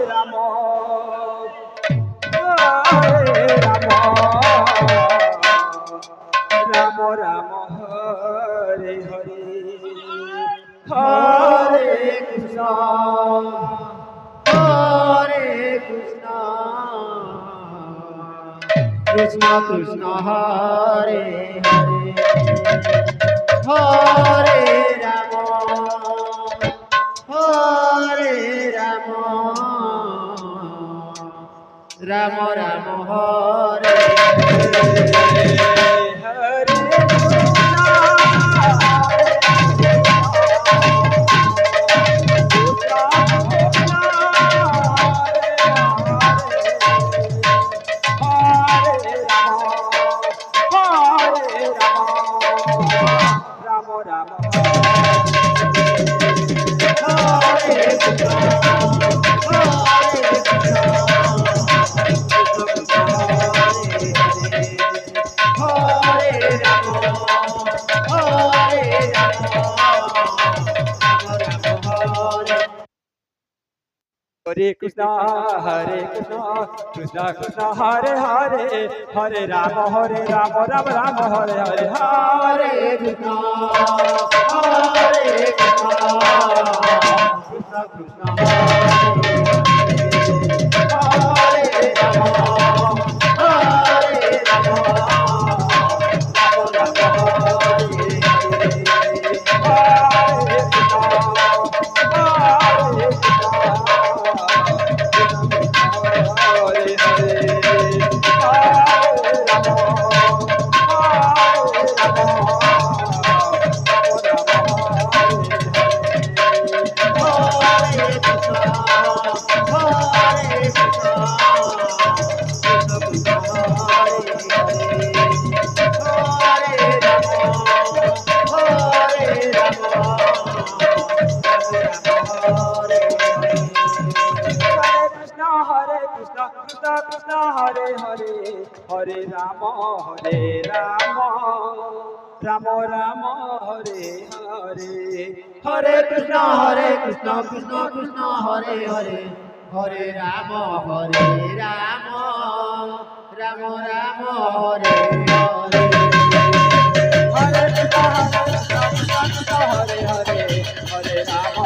Ram Hare Ram Ram Ram Hare Hare Hare Krishna Hare Krishna Krishna Krishna Hare Hare Hare Ram Hare Ram Ram Ram Hare Hare Krishna, Krishna Krishna, Hare Hare, Hare Rama, Rama Rama, Hare Hare, Hare Krishna, Hare Krishna, Krishna Krishna, Hare Rama, Hare Rama, Rama Rama, Krishna Krishna, Hare Hare, Hare Rama, Rama Rama, Hare Hare, Hare Krishna, Krishna Krishna, Hare Hare, Hare Rama, Rama Rama, Hare Hare. Hare Krishna, Krishna Krishna, Hare Hare, Hare Rama,